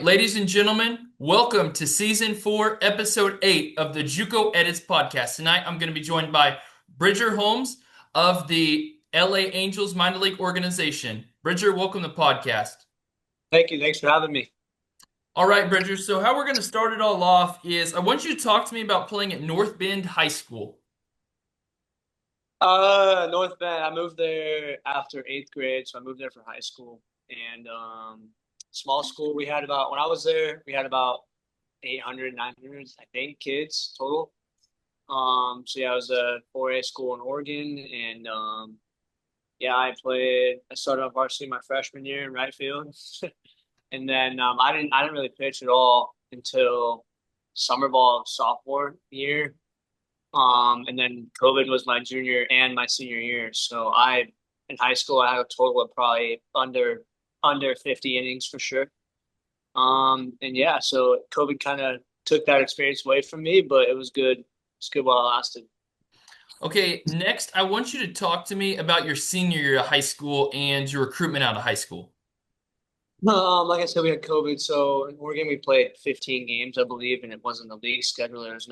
ladies and gentlemen, welcome to Season 4, Episode 8 of the Juco Editz podcast. Tonight, I'm going to be joined by Bridger Holmes of the LA Angels minor league organization. Bridger, welcome to the podcast. Thank you. Thanks for having me. All right, Bridger, so how we're going to start it all off is I want you to talk to me about playing at North Bend High School. North Bend. I moved there after eighth grade, so I moved there for high school. And small school. When I was there, we had about 800, 900, I think, kids total. So yeah, it was a 4A school in Oregon, and yeah, I started off varsity my freshman year in right field, and then I didn't really pitch at all until summer ball of sophomore year. And then COVID was my junior and my senior year. So in high school, I had a total of probably under 50 innings for sure. And yeah, so COVID kind of took that experience away from me, but it was good. It's good while it lasted. Okay, next, I want you to talk to me about your senior year of high school and your recruitment out of high school. Like I said, we had COVID, so in Oregon we played 15 games, I believe, and it wasn't the league schedule. There was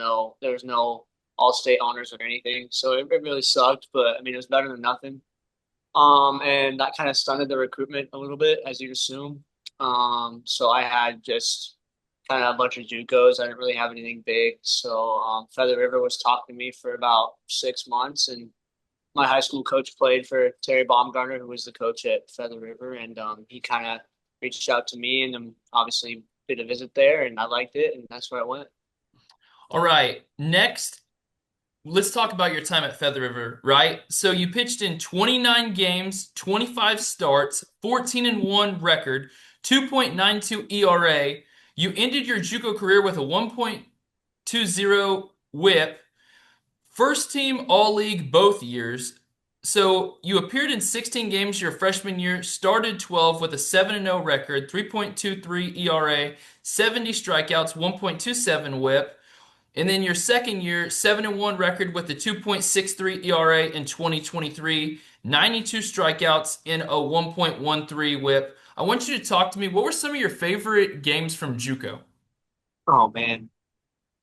no all-state honors or anything, so it really sucked. But I mean, it was better than nothing. And that kind of stunted the recruitment a little bit, as you'd assume. So I had just kind of a bunch of JUCOs. I didn't really have anything big. So Feather River was talking to me for about 6 months, and my high school coach played for Terry Baumgartner, who was the coach at Feather River, and he kind of reached out to me, and obviously did a visit there, and I liked it, and that's where I went. All right, next, let's talk about your time at Feather River, right? So you pitched in 29 games, 25 starts, 14 and 1 record, 2.92 ERA. You ended your JUCO career with a 1.20 whip, first team all league both years. So you appeared in 16 games your freshman year, started 12 with a 7-0 record, 3.23 ERA, 70 strikeouts, 1.27 whip. And then your second year, 7-1 record with a 2.63 ERA in 2023, 92 strikeouts in a 1.13 whip. I want you to talk to me. What were some of your favorite games from JUCO? Oh man,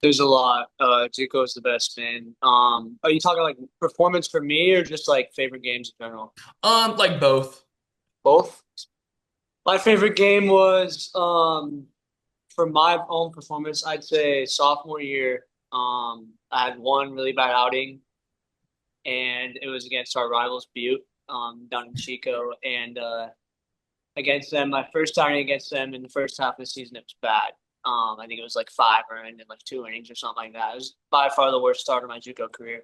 there's a lot. JUCO is the best, man. Are you talking like performance for me or just like favorite games in general? Like both. Both. My favorite game was for my own performance, I'd say sophomore year. I had one really bad outing, and it was against our rivals Butte, down in Chico. And against them, my first outing against them in the first half of the season, it was bad. I think it was like 5 earned and like 2 innings or something like that. It was by far the worst start of my JUCO career.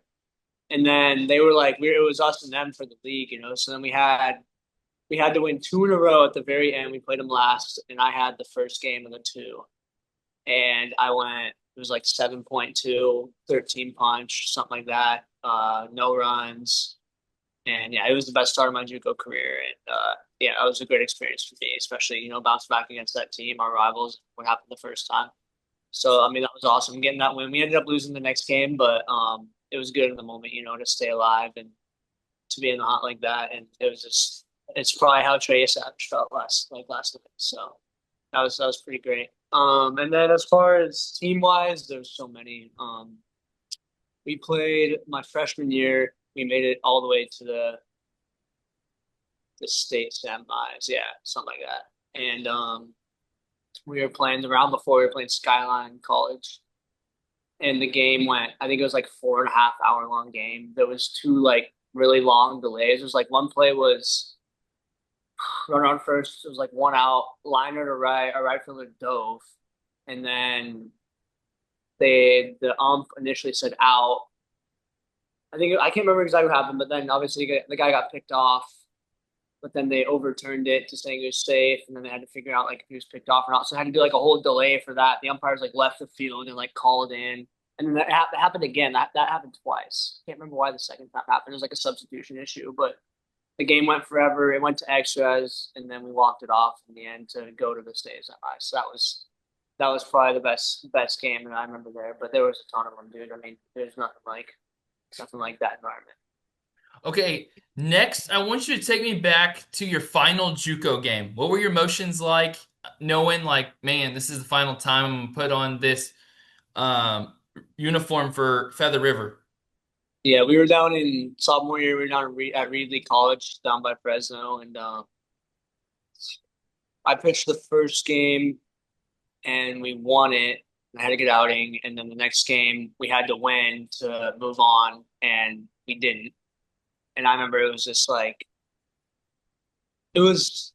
And then they were like, it was us and them for the league, you know. So then we had to win two in a row at the very end. We played them last, and I had the first game of the two. And it was like 7.2, 13 punch, something like that. No runs. And yeah, it was the best start of my JUCO career. And yeah, it was a great experience for me, especially, bounce back against that team, our rivals, what happened the first time. So, I mean, that was awesome getting that win. We ended up losing the next game, but it was good in the moment, to stay alive and to be in the hunt like that. And it's probably how Trey Savage felt last night. So that was pretty great. And then as far as team wise, there's so many. We played my freshman year. We made it all the way to the state semis, yeah, something like that. And we were playing the round before. We were playing Skyline College, and the game went. I think it was like 4.5 hour long game. There was two like really long delays. It was like one play was run on first. It was like one out, liner to right. Our right fielder dove, and then the ump initially said out. I can't remember exactly what happened, but then obviously the guy got picked off. But then they overturned it to saying it was safe, and then they had to figure out like if he was picked off or not. So I had to do like a whole delay for that. The umpires like left the field and like called in, and then that happened again. That happened twice. Can't remember why the second time happened. It was like a substitution issue, but the game went forever. It went to extras, and then we walked it off in the end to go to the state semi. So that was probably the best game that I remember there. But there was a ton of them, dude. I mean, there's nothing like that environment. Okay, next, I want you to take me back to your final JUCO game. What were your emotions like? knowing like, man, this is the final time I'm gonna put on this um, uniform for Feather River? Yeah, we were down in sophomore year. We were down at Reedley College down by Fresno, and I pitched the first game and we won it. I had a good outing, and then the next game we had to win to move on, and we didn't. And I remember it was just like it was.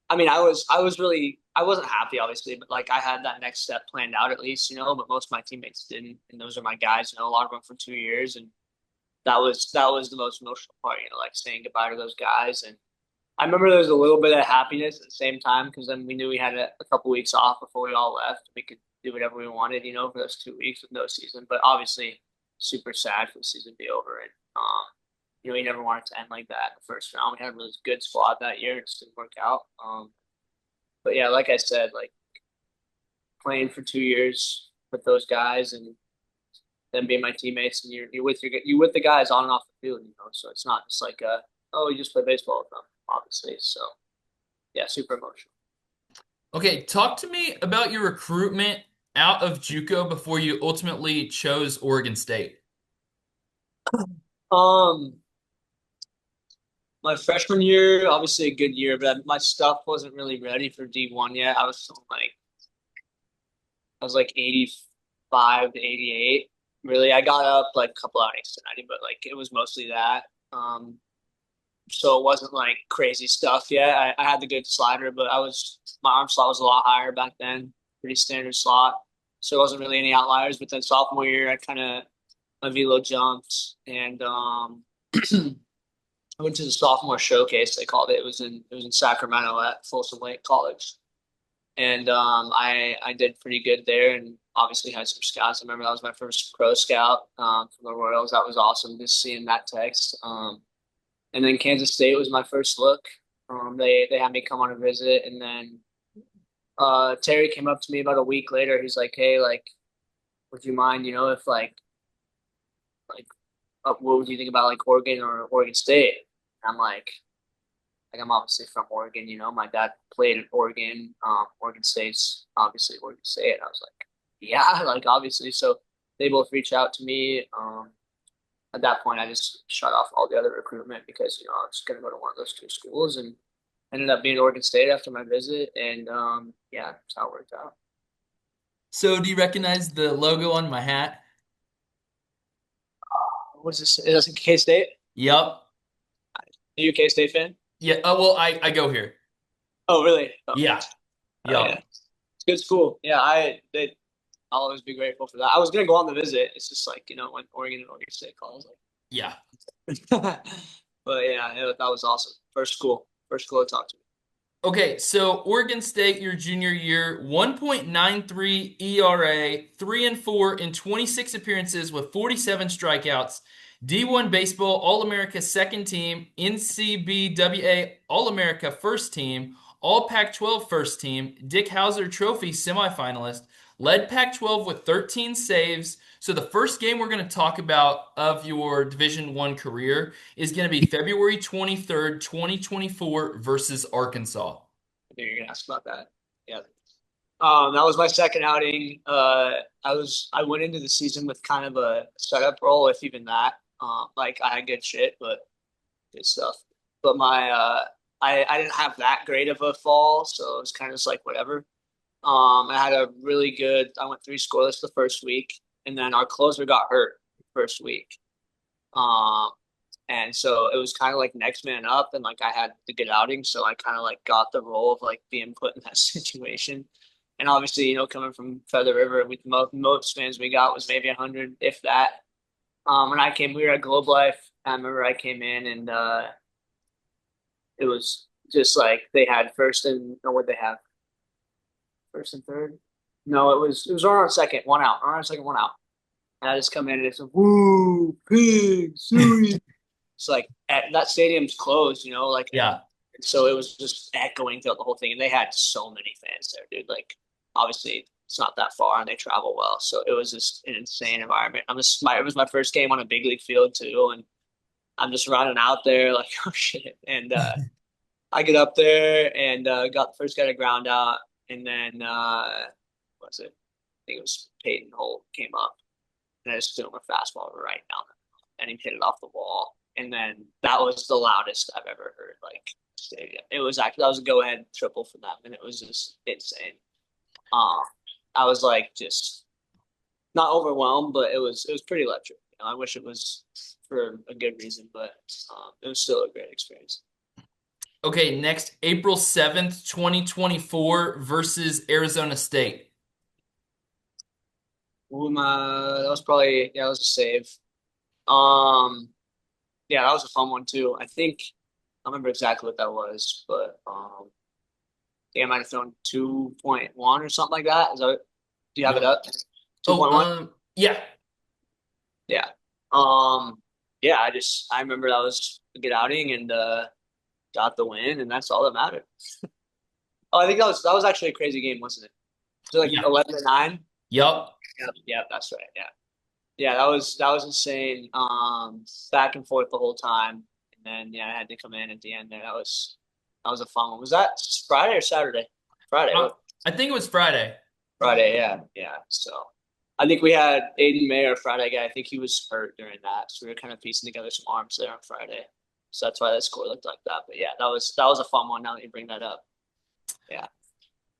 I mean, I wasn't happy, obviously, but like I had that next step planned out at least, but most of my teammates didn't, and those are my guys, a lot of them for 2 years, and that was the most emotional part, like saying goodbye to those guys. And I remember there was a little bit of happiness at the same time because then we knew we had a couple weeks off before we all left. We could do whatever we wanted, for those 2 weeks with no season. But obviously, super sad for the season to be over. And you never wanted to end like that in the first round. We had a really good squad that year. It just didn't work out. But yeah, like I said, like playing for 2 years with those guys and them being my teammates, and you're with the guys on and off the field, So it's not just like oh, you just play baseball with them, obviously. So yeah, super emotional. Okay, talk to me about your recruitment out of JUCO before you ultimately chose Oregon State. Um, my freshman year, obviously a good year, but my stuff wasn't really ready for D1 yet. I was like 85 to 88. Really, I got up like a couple outings to 90, but like it was mostly that. So it wasn't like crazy stuff yet. I had the good slider, but my arm slot was a lot higher back then, pretty standard slot. So it wasn't really any outliers. But then sophomore year, my velo jumped, and I went to the sophomore showcase. They called it. It was in Sacramento at Folsom Lake College, and I did pretty good there, and obviously had some scouts. I remember that was my first pro scout from the Royals. That was awesome just seeing that text. And then Kansas State was my first look. They had me come on a visit, and then Terry came up to me about a week later. He's like, "Hey, like, would you mind, if like, what would you think about like Oregon or Oregon State?" And I'm like I'm obviously from Oregon. My dad played at Oregon. Oregon State's obviously Oregon State. And I was like, "Yeah, like obviously." So they both reached out to me. At that point, I just shut off all the other recruitment because I was going to go to one of those two schools, and ended up being Oregon State after my visit. And yeah, that's how it worked out. So, do you recognize the logo on my hat? What's this? Is this K State? Yep. Are you a K State fan? Yeah. Oh, well, I go here. Oh, really? Oh, Yeah. oh yeah, Yep. it's a good school. Yeah, I'll always be grateful for that. I was gonna go on the visit. It's just like when Oregon and Oregon State calls, Yeah. like. But yeah, that was awesome. First school to talk to me. Okay, so Oregon State, your junior year, 1.93 ERA, 3-4 in 26 appearances with 47 strikeouts. D1 Baseball All-America second team, NCBWA All America first team, All Pac-12 first team, Dick Howser Trophy semifinalist, led Pac-12 with 13 saves. So the first game we're going to talk about of your Division One career is going to be February 23rd, 2024 versus Arkansas. I knew you were gonna ask about that. Yeah. That was my second outing. I went into the season with kind of a setup role, if even that. Like I had good shit, but good stuff. But I didn't have that great of a fall, so it was kind of just like whatever. I had a really good. I went three scoreless the first week, and then our closer got hurt the first week. Um, and so it was kind of like next man up, and like I had the good outing, so I kind of like got the role of like being put in that situation. And obviously, coming from Feather River, with most fans we got was maybe 100, if that. When we were at Globe Life. I remember I came in, and it was just like they had first and no, what they have first and third. No, it was runner on second, one out, runner on second, one out. And I just come in and it's a woo, pig, suey. It's like that stadium's closed, like, and Yeah. so it was just echoing throughout the whole thing. And they had so many fans there, dude. Like, obviously, it's not that far and they travel well. So it was just an insane environment. It was my first game on a big league field, too. And I'm just running out there, like, oh shit. And I get up there and got the first guy to ground out. and then what was it? I think it was Peyton Holt came up, and I just threw him a fastball right down the middle, and he hit it off the wall. And then that was the loudest I've ever heard. Like stadium, it was actually that was a go ahead triple for them, and it was just insane. Um, I was like just not overwhelmed, but it was pretty electric. I wish it was for a good reason, but it was still a great experience. Okay, next, April 7th, 2024 versus Arizona State. That was probably that was a save. Um, yeah, that was a fun one too. I remember exactly what that was, but I think I might have thrown 2.1 or something like that. Do you have it Yep. up? Oh, 2.1? yeah. Yeah. Um, yeah, I remember that was a good outing and got the win, and that's all that mattered. Oh, I think that was actually a crazy game, wasn't it? So like Yeah. 11-9. Yep. Yeah, that's right. Yeah. Yeah, that was insane. Back and forth the whole time. And then yeah, I had to come in at the end there. That was a fun one. Was that Friday or Saturday? Friday. Uh, I think it was Friday. Friday, yeah. Yeah. So I think we had Aiden May, our Friday guy. I think he was hurt during that. So we were kind of piecing together some arms there on Friday. So that's why that score looked like that. But yeah, that was a fun one now that you bring that up. Yeah.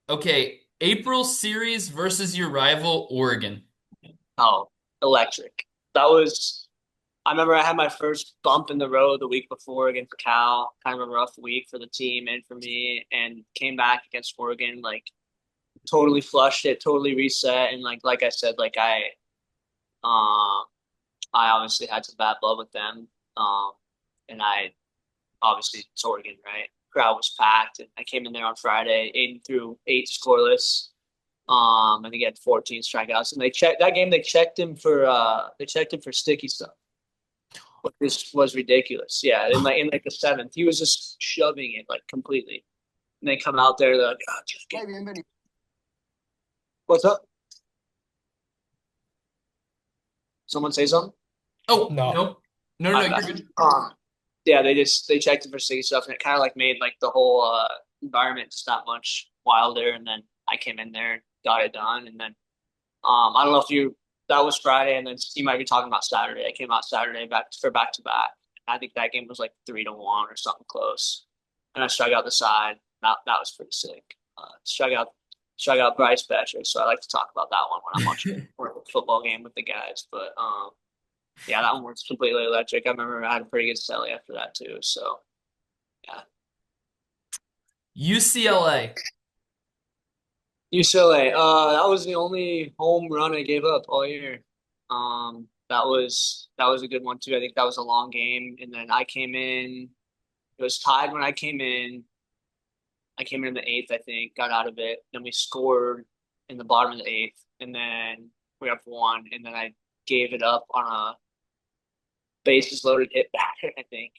Okay, April series versus your rival, Oregon. Oh, electric. That was I remember I had my first bump in the road the week before against Cal, kind of a rough week for the team and for me, and came back against Oregon, like totally flushed it, totally reset, and like I said, um I obviously had some bad blood with them, and I obviously it's Oregon, right? Crowd was packed, and I came in there on Friday. Aiden threw 8 scoreless. I think he had 14 strikeouts, and they checked that game. They checked him for sticky stuff, which was ridiculous. Yeah, in like the seventh, he was just shoving it like completely. And they come out there, they're like, oh, just get what's up? Someone say something? Oh, No. no. No, no, My no, bad. you're good. Yeah, they checked it for sticky stuff, and it kind of like made like the whole environment just that much wilder. And then I came in there and got it done, and then I don't know if you that was Friday, and then you might be talking about Saturday. I came out Saturday back to back. I think that game was like 3-1 or something close, and I struck out the side. That was pretty sick. Struck out Bryce Betcher. So I like to talk about that one when I'm watching a football game with the guys. But yeah, that one was completely electric. I remember I had a pretty good celly after that too. So yeah, UCLA. UCLA. That was the only home run I gave up all year. That was a good one too. I think that was a long game, and then I came in. It was tied when I came in. I came in the eighth, I think, got out of it. Then we scored in the bottom of the eighth, and then we up one, and then I gave it up on a bases loaded hit batter, I think,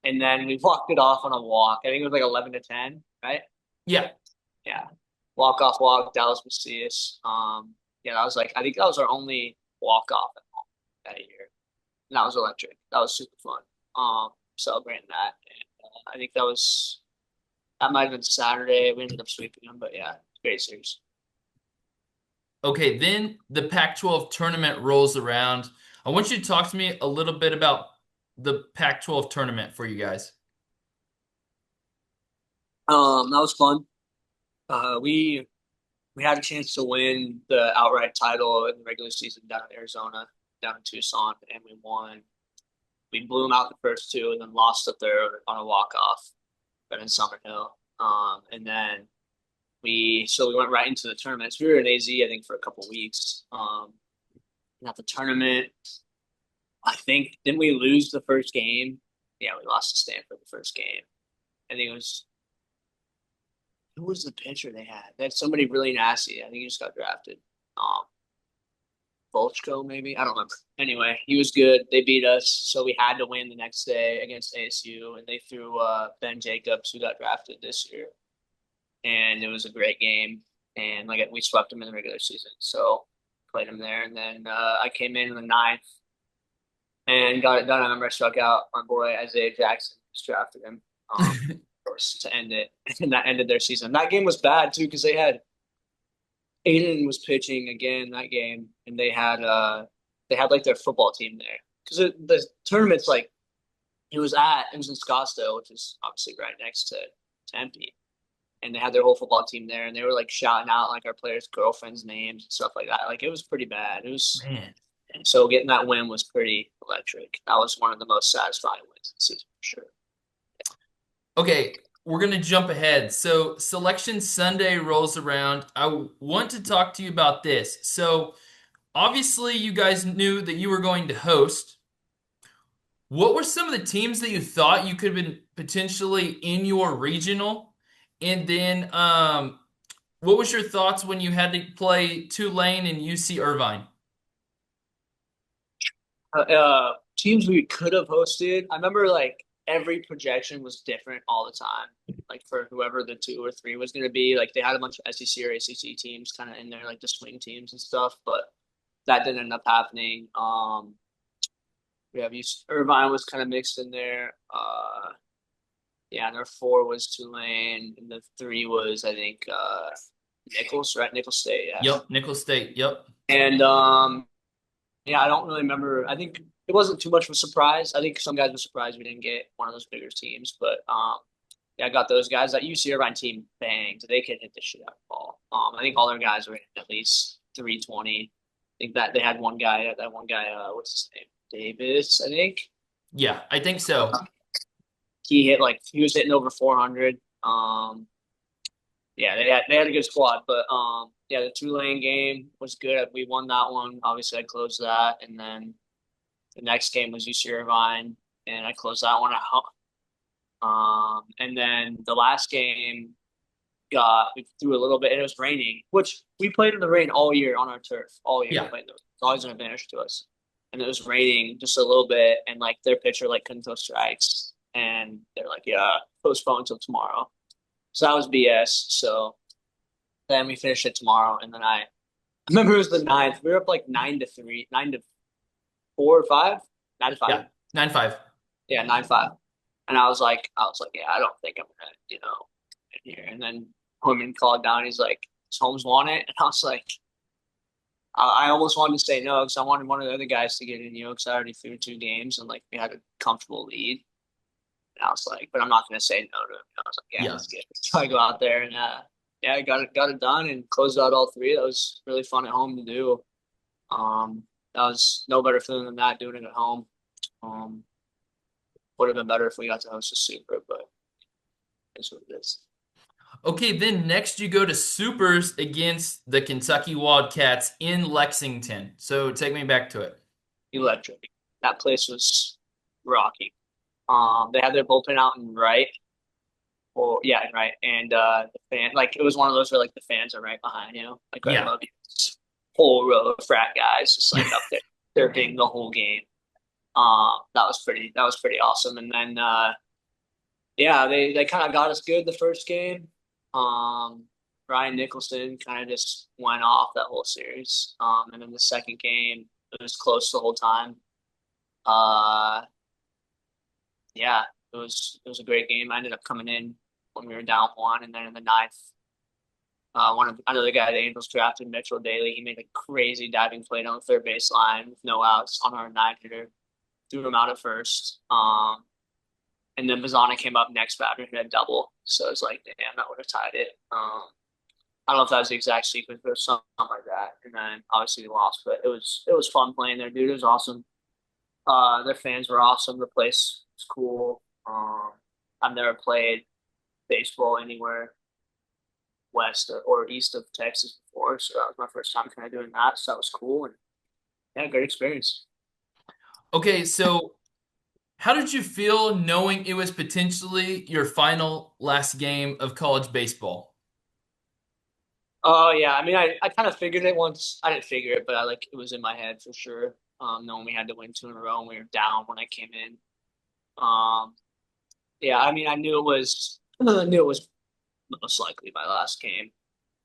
and then we walked it off on a walk. I think it was like 11-10, right? Yeah. Yeah, walk off walk, Dallas Macias. Yeah, that was like I think that was our only walk off at home that year, and that was electric. That was super fun. Celebrating that. And, I think that might have been Saturday. We ended up sweeping them, but yeah, great series. Okay, then the Pac-12 tournament rolls around. I want you to talk to me a little bit about the Pac-12 tournament for you guys. That was fun. We had a chance to win the outright title in the regular season down in Arizona, down in Tucson, and we won. We blew them out the first two, and then lost the third on a walk off, but in Summerhill. And then we went right into the tournament. So we were in AZ, I think, for a couple weeks. And at the tournament, I think didn't we lose the first game? Yeah, we lost to Stanford the first game. I think it was who was the pitcher they had? They had somebody really nasty. I think he just got drafted. Um, Volchko, maybe. I don't remember. Anyway, he was good. They beat us, so we had to win the next day against ASU, and they threw Ben Jacobs, who got drafted this year, and it was a great game. And like we swept him in the regular season, so played him there. And then I came in the ninth and got it done. I remember I struck out my boy Isaiah Jackson, just drafted him. force to end it, and that ended their season. That game was bad too because Aiden was pitching again that game, and they had like their football team there because the tournament's like it was in Scottsdale, which is obviously right next to Tempe, and they had their whole football team there, and they were like shouting out like our players' girlfriends' names and stuff like that. Like it was pretty bad. It was Man. so getting that win was pretty electric. That was one of the most satisfying wins of the season for sure. Okay, we're going to jump ahead. So, Selection Sunday rolls around. I want to talk to you about this. So, obviously, you guys knew that you were going to host. What were some of the teams that you thought you could have been potentially in your regional? And then, what was your thoughts when you had to play Tulane and UC Irvine? Teams we could have hosted. I remember like every projection was different all the time. Like for whoever the two or three was going to be, like they had a bunch of SEC or ACC teams kind of in there, like the swing teams and stuff. But that didn't end up happening. We have Irvine was kind of mixed in there. Yeah, and our four was Tulane, and the three was I think Nichols, right? Nichols State, yeah. Yep, Nicholls State. Yep. And yeah, I don't really remember. I think it wasn't too much of a surprise. I think some guys were surprised we didn't get one of those bigger teams, but yeah, I got those guys. That UC Irvine team banged. They could hit the shit out of the ball. I think all their guys were hitting at least 320. I think that they had one guy. That one guy, what's his name? Davis, I think. Yeah, I think so. He was hitting over 400. Yeah, they had a good squad, but yeah, the Tulane game was good. We won that one. Obviously, I closed that, and then the next game was UC Irvine, and I closed that one out. And then the last game we threw a little bit, and it was raining, which we played in the rain all year on our turf. All year we Yeah. played those. It's always an advantage to us. And it was raining just a little bit, and like their pitcher like couldn't throw strikes, and they're like, yeah, postpone until tomorrow. So that was BS. So then we finished it tomorrow, and then I remember it was the ninth. We were up like 9-3, 9-4 or 5, 9-5. Yeah. 9-5. Yeah, 9-5. And I was like, yeah, I don't think I'm gonna, in here. And then Horman called down. He's like, does Holmes want it? And I was like, I almost wanted to say no because I wanted one of the other guys to get in, because I already threw 2 games and like we had a comfortable lead. And I was like, but I'm not gonna say no to him. I was like, yeah, Yeah. let's get it. So I go out there and yeah, I got it done and closed out all three. That was really fun at home to do. That was no better feeling than that doing it at home. Um, would have been better if we got to host a super, but it's what it is. Okay, then next you go to Supers against the Kentucky Wildcats in Lexington. So take me back to it. Electric. That place was rocking. They had their bullpen out in right. Well, yeah, right. And the fan, like it was one of those where like the fans are right behind you, like right Yeah. above you. This whole row of frat guys just like up there, they're the whole game. That was pretty awesome. And then yeah, they kind of got us good the first game. Ryan Nicholson kind of just went off that whole series. And then the second game, it was close the whole time. Uh, yeah, it was a great game. I ended up coming in when we were down one, and then in the ninth, another guy the Angels drafted, Mitchell Daly. He made a crazy diving play down the third baseline with no outs on our 9 hitter. Threw him out at first. And then Mazzana came up next batter and hit a double. So it was like, damn, that would have tied it. I don't know if that was the exact sequence, but something like that. And then obviously we lost, but it was fun playing there, dude. It was awesome. Their fans were awesome. The place was cool. I've never played baseball anywhere west or east of Texas before, so that was my first time kind of doing that. So that was cool and yeah, great experience. Okay, so how did you feel knowing it was potentially your final last game of college baseball? Oh yeah, I mean, I kind of figured it once. I didn't figure it, but it was in my head for sure. Knowing we had to win 2 in a row and we were down when I came in. Um, yeah, I mean, I knew it was most likely my last game,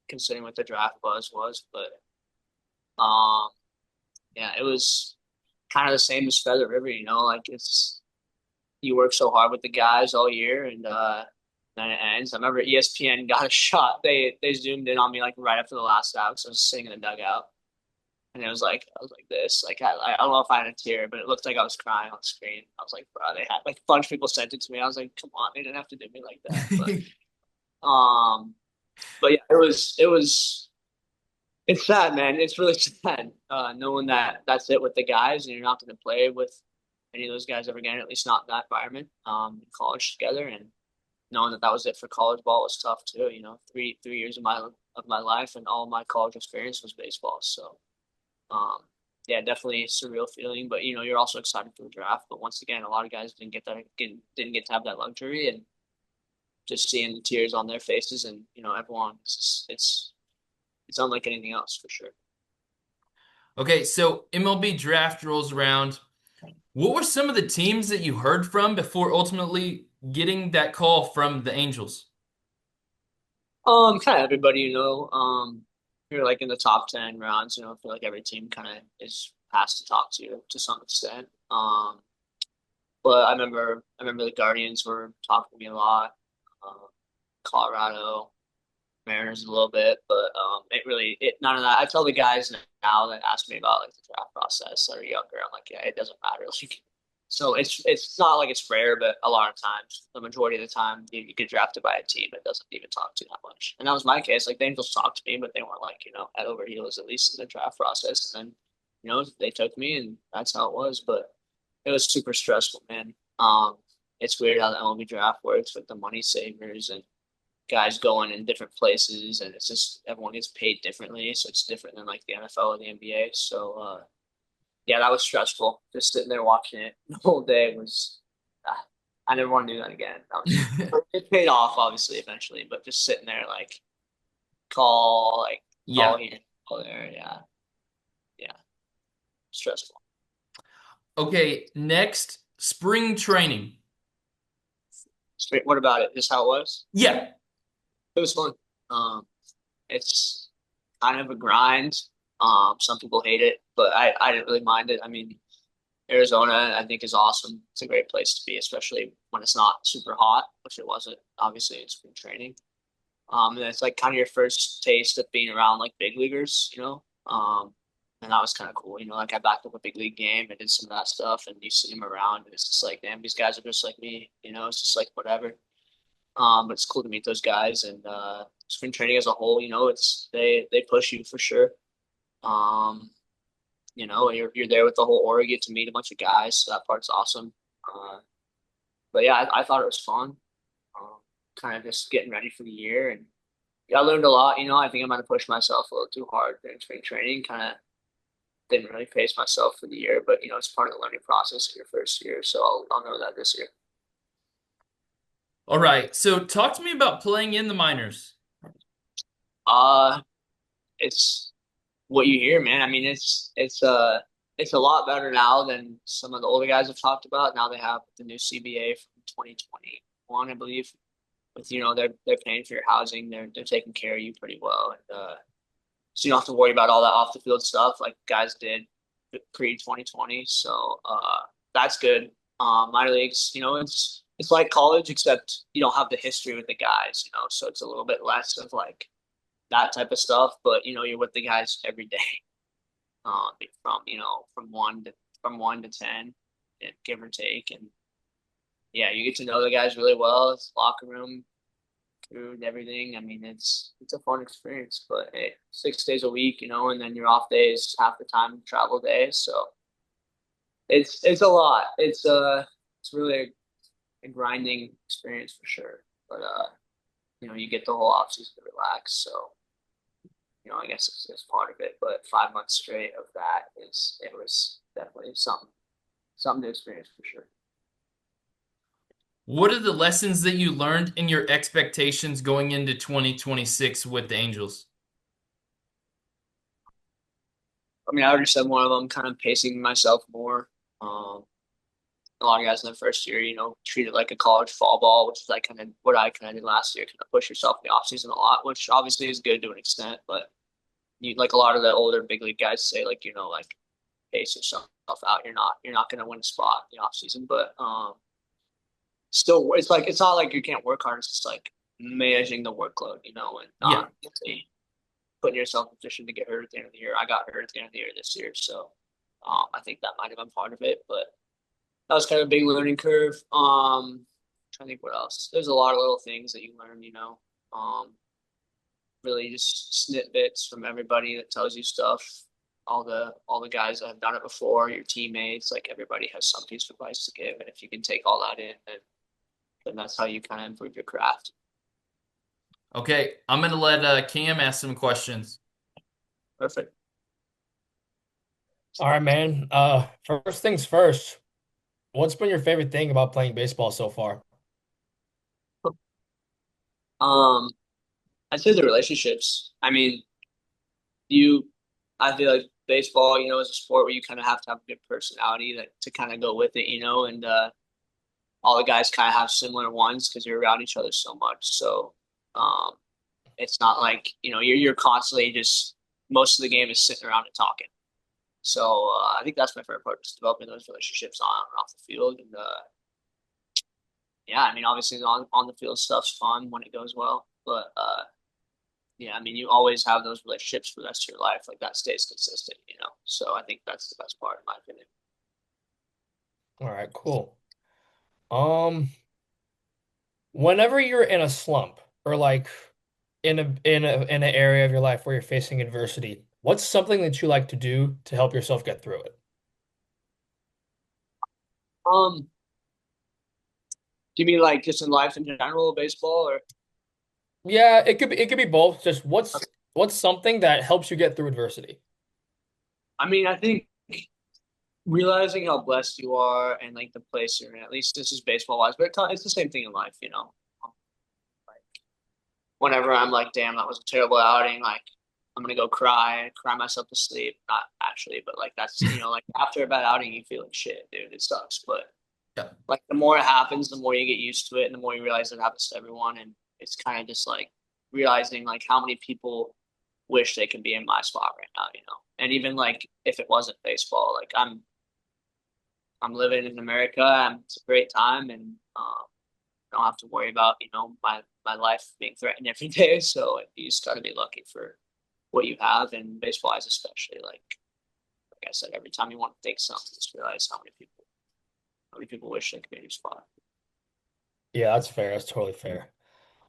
considering what the draft buzz was. But um, yeah, it was kind of the same as Feather River. Like you work so hard with the guys all year, and then it ends. I remember ESPN got a shot. They zoomed in on me like right after the last out, so I was sitting in the dugout, and it was like I was like this, like I don't know if I had a tear, but it looked like I was crying on the screen. I was like, bro, they had like a bunch of people sent it to me. I was like, come on, they didn't have to do me like that, um, but yeah, it was it's sad, man. It's really sad, knowing that that's it with the guys, and you're not going to play with any of those guys ever again, at least not in that environment, in college together, and knowing that that was it for college ball was tough too. You know, three years of my life and all my college experience was baseball. So, um, yeah, definitely a surreal feeling. But you know, you're also excited for the draft. But once again, a lot of guys didn't get to have that luxury, and just seeing the tears on their faces, and you know, everyone, it's unlike anything else for sure. Okay, so MLB Draft rolls around. What were some of the teams that you heard from before ultimately getting that call from the Angels? Kind of everybody, you know. You're like in the top 10 rounds, you know, I feel like every team kind of is has to talk to some extent. But I remember the Guardians were talking to me a lot. Um, Colorado, Mariners a little bit, but it none of that. I tell the guys now that ask me about like the draft process that are younger, I'm like, yeah, it doesn't matter. Like, so it's not like it's rare, but a lot of times, the majority of the time, you get drafted by a team that doesn't even talk to you that much. And that was my case. Like the Angels talked to me, but they weren't like, you know, head over heels at least in the draft process. And then, you know, they took me, and that's how it was. But it was super stressful, man. It's weird how the MLB draft works with the money savers and guys going in different places, and it's just everyone gets paid differently, so it's different than like the NFL or the NBA. So yeah, that was stressful. Just sitting there watching it the whole day was. I never want to do that again. That was it paid off obviously eventually, but just sitting there like call Yeah. here, call there, yeah, yeah, stressful. Okay, next, spring training. What about it? Just how it was? Yeah. It was fun. Um, it's kind of a grind. Some people hate it, but I didn't really mind it. I mean, Arizona, I think, is awesome. It's a great place to be, especially when it's not super hot, which it wasn't, obviously, in spring training. And it's like kind of your first taste of being around like big leaguers, you know. And that was kind of cool, you know. Like I backed up a big league game and did some of that stuff, and you see them around, and it's just like, damn, these guys are just like me, you know. It's just like whatever. But it's cool to meet those guys, and spring training as a whole, you know, it's they push you for sure. Um, you know, you're there with the whole org, you get to meet a bunch of guys, so that part's awesome. Uh, but yeah, I thought it was fun. Um, Kind of just getting ready for the year, and yeah, I learned a lot. You know, I think I might have pushed myself a little too hard during spring training. Kind of didn't really pace myself for the year, but you know, it's part of the learning process of your first year, so I'll know that this year. All right, so talk to me about playing in the minors. Uh, it's what you hear, man. I mean, it's a lot better now than some of the older guys have talked about. Now they have the new CBA from 2021, I believe. With you know they're paying for your housing, they're taking care of you pretty well, and so you don't have to worry about all that off the field stuff like guys did pre 2020. So that's good. Minor leagues, you know, it's like college except you don't have the history with the guys, you know, so it's a little bit less of like that type of stuff. But you know, you're with the guys every day, from you know from 1 to 10, and give or take, and yeah, you get to know the guys really well. It's locker room, food, everything. I mean, it's a fun experience. But hey, 6 days a week, you know, and then your off days half the time travel days. So it's a lot. It's really a grinding experience for sure. But you know, you get the whole off season to relax. So you know, I guess it's part of it. But 5 months straight of that is it was definitely something to experience for sure. What are the lessons that you learned in your expectations going into 2026 with the Angels? I mean, I already said one of them, kind of pacing myself more. Um, a lot of guys in their first year, you know, treat it like a college fall ball, which is like kind of what I kind of did last year, kind of push yourself in the offseason a lot, which obviously is good to an extent, but you like a lot of the older big league guys say like, you know, like pace yourself out. You're not going to win a spot in the offseason, but still, it's like it's not like you can't work hard. It's just like managing the workload, and Yeah. not really putting yourself in a position to get hurt at the end of the year. I got hurt at the end of the year this year, so I think that might have been part of it. But that was kind of a big learning curve. Trying to think what else. There's a lot of little things that you learn, really just snippets from everybody that tells you stuff. All the guys that have done it before, your teammates, like everybody has some piece of advice to give, and if you can take all that in, then that's how you kind of improve your craft. Okay, I'm gonna let Cam ask some questions. Perfect. All right, man. First things first, what's been your favorite thing about playing baseball so far? Um, I'd say the relationships. I mean, you, I feel like baseball, is a sport where you kind of have to have a good personality to kind of go with it, and all the guys kind of have similar ones because you're around each other so much. So, um, it's not like you're constantly just most of the game is sitting around and talking. So I think that's my favorite part, just developing those relationships on and off the field. And yeah, I mean, obviously on the field stuff's fun when it goes well, but yeah, I mean, you always have those relationships for the rest of your life. Like that stays consistent. So I think that's the best part, in my opinion. All right, cool. Um, Whenever you're in a slump or like in an area of your life where you're facing adversity, what's something that you like to do to help yourself get through it? Um, do you mean like just in life in general, baseball, or? Yeah, it could be both. Just what's something that helps you get through adversity? I mean, I think realizing how blessed you are and like the place you're in. At least this is baseball wise, but it's the same thing in life. Like whenever I'm like, damn, that was a terrible outing. Like I'm gonna go cry myself to sleep. Not actually, but like that's like after a bad outing, you feel like shit, dude. It sucks, but Yeah. like the more it happens, the more you get used to it, and the more you realize it happens to everyone. And it's kind of just like realizing like how many people wish they could be in my spot right now. And even like if it wasn't baseball, like I'm living in America. It's a great time, and I don't have to worry about my life being threatened every day. So you just got to be lucky for what you have, and baseball is especially like I said, every time you want to take something, just realize how many people wish they could be in your spot. Yeah, that's fair. That's totally fair.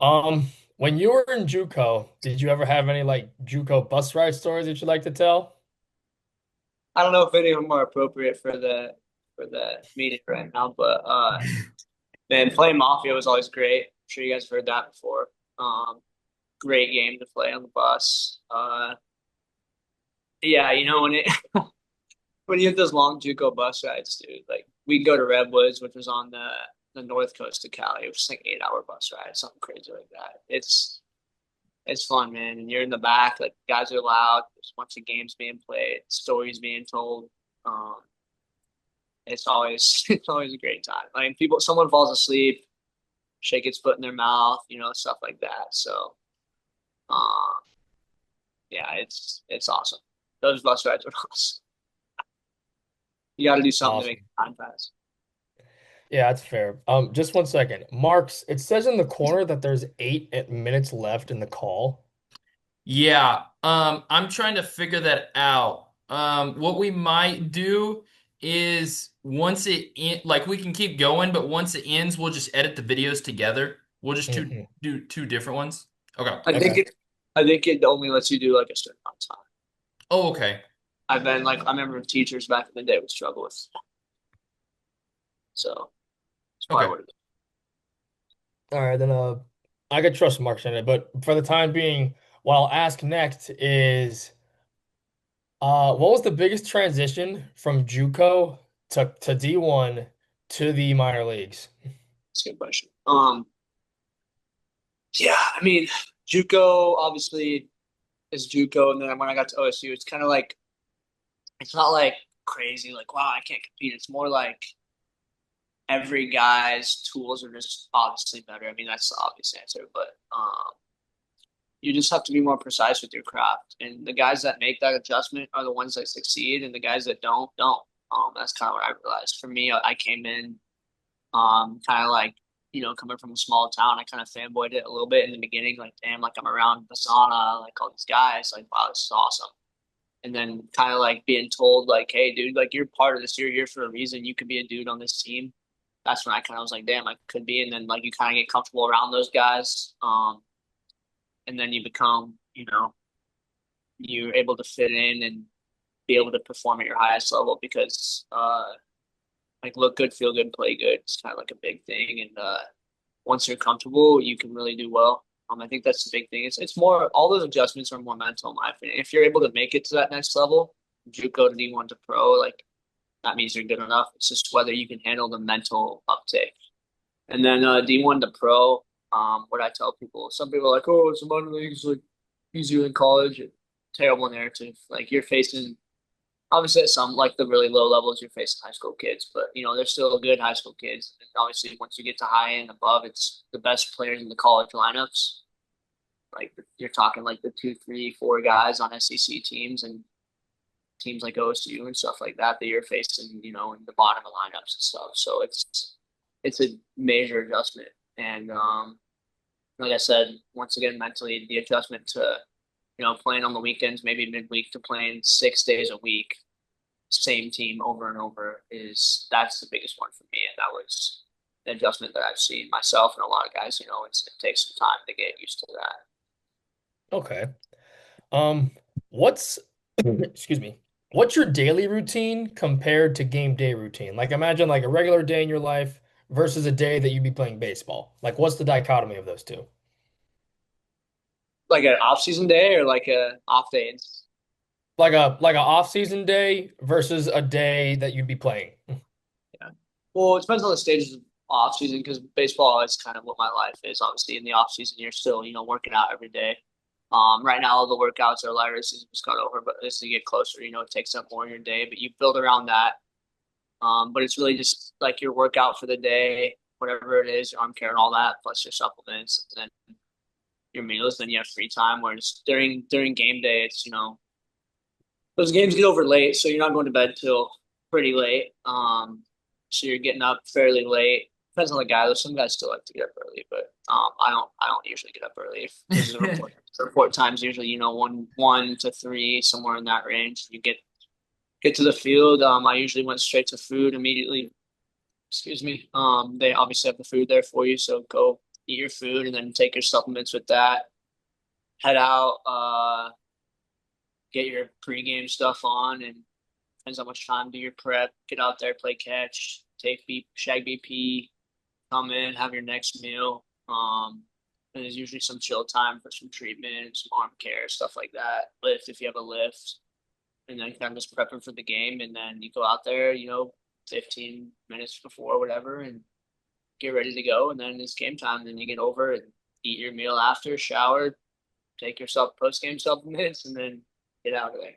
Um, when you were in JUCO, did you ever have any like JUCO bus ride stories that you'd like to tell? I don't know if any of them are appropriate for the meeting right now, but man, playing Mafia was always great. I'm sure you guys have heard that before. Great game to play on the bus. Yeah, when you have those long JUCO bus rides, dude, like we'd go to Redwoods, which was on the north coast of Cali. It was like 8 hour bus ride, something crazy like that. It's fun, man. And you're in the back, like guys are loud. There's a bunch of games being played, stories being told. Um, it's always it's always a great time. I mean, someone falls asleep, shake its foot in their mouth, stuff like that. So, um, yeah, it's awesome. Those bus rides are awesome. You got to do something to make Awesome. time pass. Yeah, that's fair. Just one second. Marks, it says in the corner that there's 8 minutes left in the call. Yeah, I'm trying to figure that out. What we might do is like we can keep going, but once it ends, we'll just edit the videos together. We'll just Hmm. do two different ones. Okay. I think Okay. it I think it only lets you do like a certain amount of time. Oh, okay. I've been like I remember teachers back in the day would struggle with, so it's probably Okay. what it is. All right, then I could trust Marks in it, but for the time being, what I'll ask next is what was the biggest transition from JUCO to D1 to the minor leagues? It's a good question. Yeah, I mean, JUCO obviously is JUCO, and then when I got to OSU, it's not like crazy, like wow, I can't compete. It's more like every guy's tools are just obviously better. I mean, that's the obvious answer, but you just have to be more precise with your craft. And the guys that make that adjustment are the ones that succeed, and the guys that don't. That's kind of what I realized. For me, I came in kind of like coming from a small town, I kind of fanboyed it a little bit in the beginning. Like, damn, like I'm around Basana, like all these guys. Like, wow, this is awesome. And then kind of like being told, like, hey, dude, like you're part of this. You're here for a reason. You could be a dude on this team. That's when I kind of was like, damn, I could be. And then like you kind of get comfortable around those guys. And then you become, you're able to fit in and be able to perform at your highest level because like look good, feel good, play good. It's kind of like a big thing. And once you're comfortable, you can really do well. I think that's the big thing. It's more all those adjustments are more mental in my opinion. If you're able to make it to that next level, JUCO to D1 to pro, like that means you're good enough. It's just whether you can handle the mental uptake. And then D1 to pro, what I tell people, some people are like, oh, it's a minor league, it's like easier than college. Terrible narrative. Like you're facing obviously at some like the really low levels you're facing high school kids, but they're still good high school kids. And obviously once you get to high and above, it's the best players in the college lineups. Like you're talking like the 2, 3, 4 guys on SEC teams and teams like OSU and stuff like that you're facing, in the bottom of lineups and stuff. So it's a major adjustment. And like I said, once again, mentally the adjustment to playing on the weekends, maybe midweek to playing 6 days a week, same team over and over that's the biggest one for me. And that was the adjustment that I've seen myself and a lot of guys, it takes some time to get used to that. Okay. What's excuse me. What's your daily routine compared to game day routine? Like imagine like a regular day in your life versus a day that you'd be playing baseball. Like what's the dichotomy of those two? Like an off season day or like a off day? Like a off season day versus a day that you'd be playing. Yeah. Well, it depends on the stages of off season because baseball is kind of what my life is. Obviously, in the off season, you're still working out every day. Right now, all the workouts are lighter. The season just got over, but as you get closer, it takes up more of your day. But you build around that. But it's really just like your workout for the day, whatever it is, your arm care and all that, plus your supplements, and then your meals. Then you have free time. Whereas during game day, it's those games get over late, so you're not going to bed till pretty late. So you're getting up fairly late. Depends on the guy. There's some guys still like to get up early, but I don't usually get up early. If this is a report times usually 1 to 3 somewhere in that range. You get to the field. I usually went straight to food immediately. Excuse me. They obviously have the food there for you, so go eat your food and then take your supplements with that. Head out. Get your pregame stuff on and depends how much time, do your prep, get out there, play catch, shag BP, come in, have your next meal. And there's usually some chill time for some treatment, some arm care, stuff like that. Lift if you have a lift, and then kind of just prepping for the game. And then you go out there, 15 minutes before, whatever, and get ready to go. And then it's game time. Then you get over and eat your meal after, shower, take your post game supplements, and then get out of there.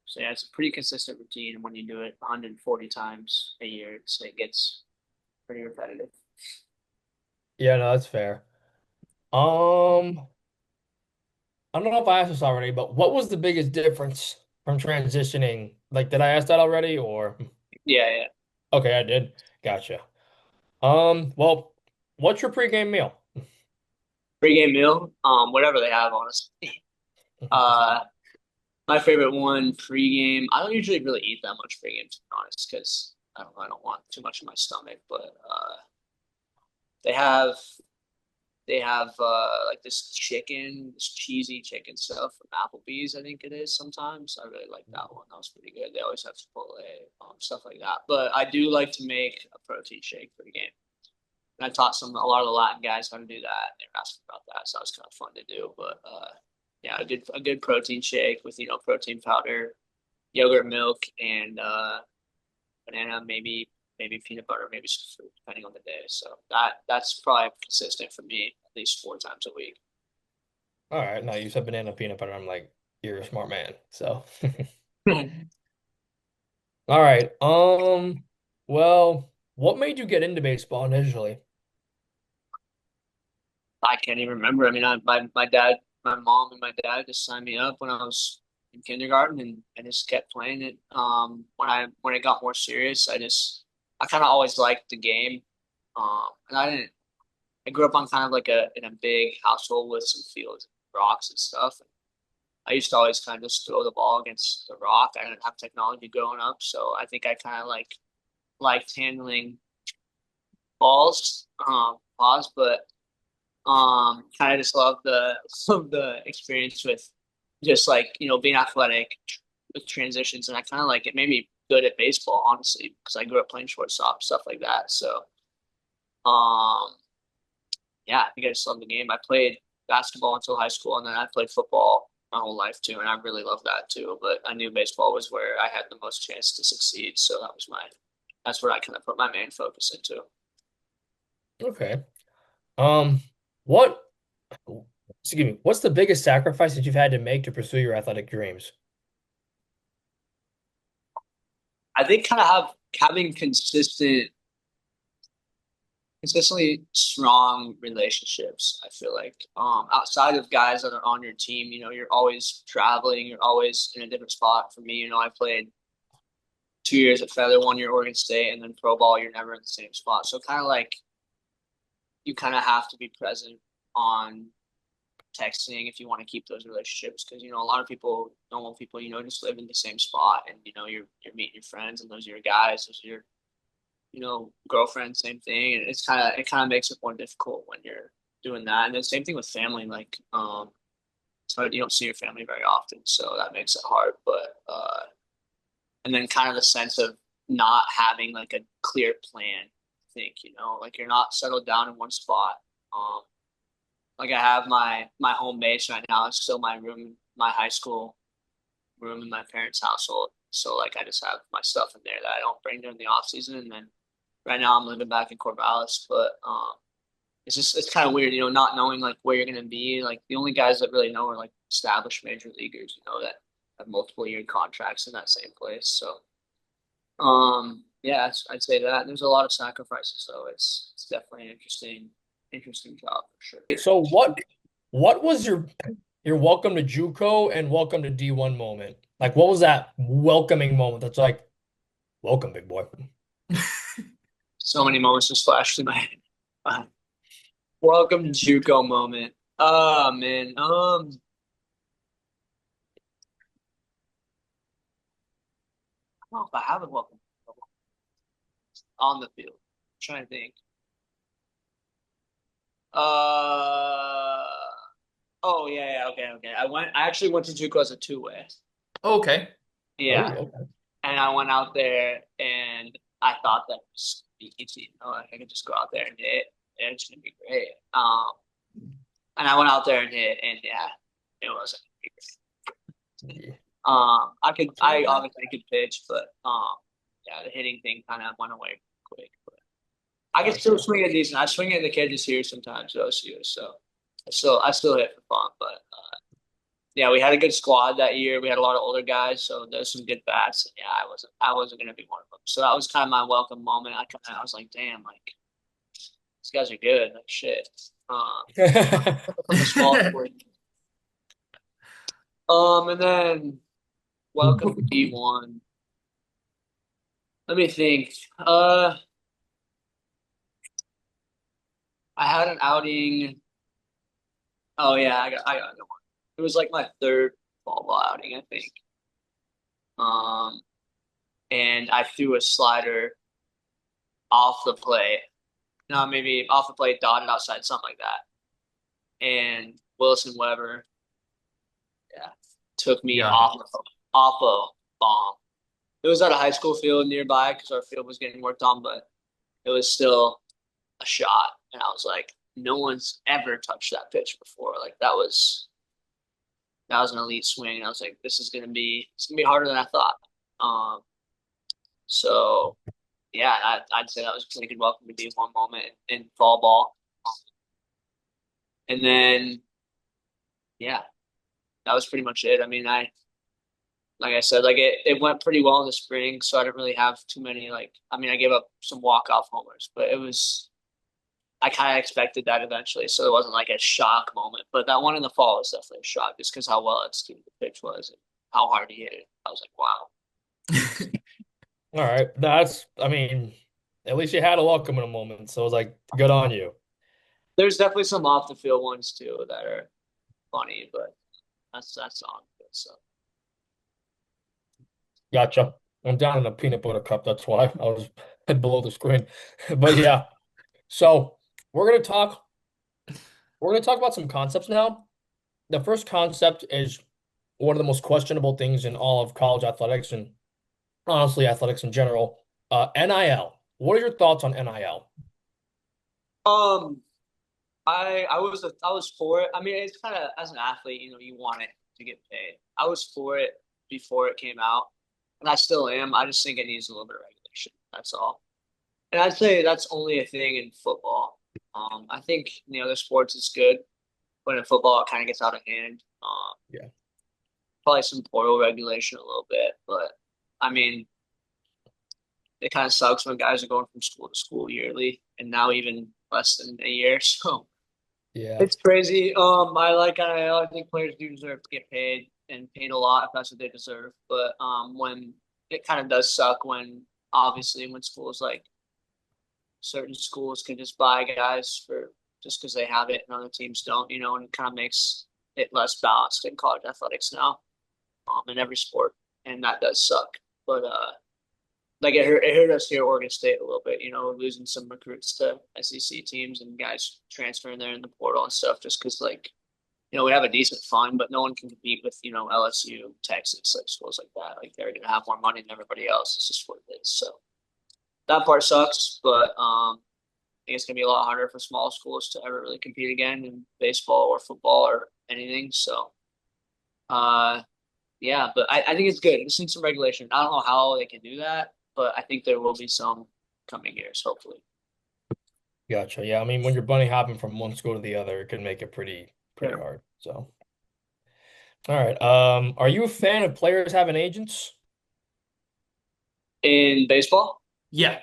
So yeah, it's a pretty consistent routine. And when you do it 140 times a year, it gets pretty repetitive. Yeah, no, that's fair. Um, I don't know if I asked this already, but what was the biggest difference from transitioning? Like, did I ask that already or? Yeah, yeah. Okay, I did. Gotcha. Well, what's your pregame meal? Pre-game meal, whatever they have, honestly. Uh, my favorite one pre-game. I don't usually really eat that much pre-game, to be honest, because I don't want too much in my stomach. But they have like this cheesy chicken stuff from Applebee's, I think it is sometimes. I really like that one. That was pretty good. They always have Chipotle, stuff like that. But I do like to make a protein shake for the game. And I taught a lot of the Latin guys how to do that. They were asking about that, so that was kind of fun to do. But yeah, a good protein shake with protein powder, yogurt, milk, and banana, maybe peanut butter, maybe some fruit, depending on the day. So that's probably consistent for me at least 4 times a week. All right, now you said banana peanut butter. I'm like, you're a smart man. So, all right. Well, what made you get into baseball initially? I can't even remember. I mean, my dad, my mom, and my dad just signed me up when I was in kindergarten, and I just kept playing it. When it got more serious, I kind of always liked the game. And I grew up on kind of like in a big household with some fields, and rocks and stuff. I used to always kind of just throw the ball against the rock. I didn't have technology growing up, so I think I kind of liked handling balls, balls, but kind of just love the experience with just like being athletic with transitions, and I kind of like it made me good at baseball, honestly, because I grew up playing shortstop, stuff like that. So, um, yeah, I think I just love the game. I played basketball until high school, and then I played football my whole life too, and I really love that too. But I knew baseball was where I had the most chance to succeed, so that's where I kind of put my main focus into. Okay. Um, what, excuse me, what's the biggest sacrifice that you've had to make to pursue your athletic dreams? I think kind of having consistently strong relationships. I feel like outside of guys that are on your team, you're always traveling, you're always in a different spot. For me, I played 2 years at Feather, 1 year Oregon State, and then pro ball. You're never in the same spot, so kind of like you kind of have to be present on texting if you want to keep those relationships because a lot of people, normal people, just live in the same spot, and you're meeting your friends, and those are your guys, those are your girlfriend, same thing. And it kind of makes it more difficult when you're doing that. And then same thing with family, like so you don't see your family very often, so that makes it hard. But and then kind of the sense of not having like a clear plan. I think, like you're not settled down in one spot. Um like I have my home base right now. It's still my room, my high school room in my parents' household. So like I just have my stuff in there that I don't bring during the off season, and then right now I'm living back in Corvallis, but it's kind of weird, not knowing like where you're gonna be. Like the only guys that really know are like established major leaguers, that have multiple year contracts in that same place. So yeah, I'd say that. There's a lot of sacrifices, so it's definitely an interesting job for sure. So what was your welcome to JUCO and welcome to D1 moment? Like what was that welcoming moment that's like, welcome, big boy? So many moments just flashed through my head. Welcome to JUCO moment. Oh man. I don't know if I have a welcome on the field. I'm trying to think. Uh oh yeah, okay. I actually went to JUCO as a two-way. Okay. Oh, Yeah. okay. And I went out there and I thought that was easy, like I could just go out there and hit, and it's gonna be great. And I went out there and hit, and yeah, it wasn't. Yeah. I obviously could pitch, but yeah, the hitting thing kind of went away quick. But I can still Gotcha. swing it decent. I swing it in the cages here sometimes at OSU, so I still hit for fun. But yeah, we had a good squad that year. We had a lot of older guys, so there's some good bats. And yeah, I wasn't gonna be one of them. So that was kind of my welcome moment. I was like, damn, like these guys are good. Like shit. From a small sport. And then welcome to D1. Let me think. I had an outing. Oh yeah, I got one. It was like my third fall ball outing, I think. Um, and I threw a slider off the plate. No, maybe off the plate, dotted outside, something like that. And Wilson Weber, yeah, took me Got it. off a bomb. It was at a high school field nearby because our field was getting worked on, but it was still a shot. And I was like, no one's ever touched that pitch before. Like that was an elite swing. And I was like, it's gonna be harder than I thought. Um, so yeah, I'd say that was a pretty good welcome to be one moment in fall ball. And then yeah, that was pretty much it. I mean, like I said, like it went pretty well in the spring, so I didn't really have too many I mean, I gave up some walk-off homers, but I kind of expected that eventually, so it wasn't like a shock moment. But that one in the fall was definitely a shock just because how well executed the pitch was and how hard he hit it. I was like, wow. All right. I mean, At least you had a welcome in a moment, so it was like, good on you. There's definitely some off the field ones too that are funny, but that's on good. So Gotcha. I'm down in a peanut butter cup. That's why I was below the screen. But yeah, so we're gonna talk. We're gonna talk about some concepts now. The first concept is one of the most questionable things in all of college athletics and honestly athletics in general. NIL. What are your thoughts on NIL? um I was for it. I mean, it's kind of as an athlete, you want it to get paid. I was for it before it came out, and I still am. I just think it needs a little bit of regulation. That's all. And I'd say that's only a thing in football. I think in the other sports it's good, but in football it kind of gets out of hand. Yeah. Probably some portal regulation a little bit, but I mean, it kind of sucks when guys are going from school to school yearly, and now even less than a year. So Yeah. it's crazy. I like NIL. I think players do deserve to get paid and paid a lot if that's what they deserve. But when it kind of does suck when obviously when schools like certain schools can just buy guys for just because they have it and other teams don't, and it kind of makes it less balanced in college athletics now, in every sport, and that does suck. But like it hurt us here at Oregon State a little bit, losing some recruits to SEC teams and guys transferring there in the portal and stuff, just because like we have a decent fund, but no one can compete with LSU, Texas, like schools like that. Like they're gonna have more money than everybody else. It's just what it is. So that part sucks, but I think it's gonna be a lot harder for small schools to ever really compete again in baseball or football or anything. So uh yeah, but I think it's good. It just needs some regulation. I don't know how they can do that, but I think there will be some coming years, hopefully. Gotcha. Yeah, I mean, when you're bunny hopping from one school to the other, it can make it pretty Yeah. hard. So, all right. Are you a fan of players having agents? In baseball, Yeah.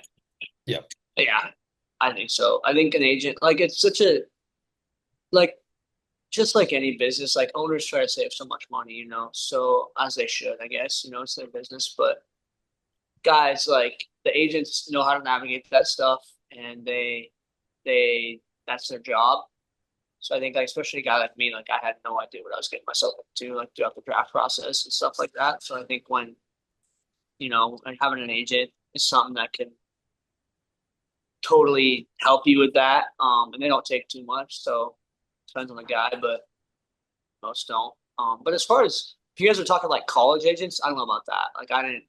Yeah. yeah, I think so. I think an agent, like it's such a like just like any business, like owners try to save so much money, so as they should, I guess, it's their business. But guys, like the agents know how to navigate that stuff and they that's their job. So I think like especially a guy like me, like I had no idea what I was getting myself into, like throughout the draft process and stuff like that. So I think when, and having an agent is something that can totally help you with that. And they don't take too much, so it depends on the guy, but most don't. But as far as if you guys are talking like college agents, I don't know about that. Like I didn't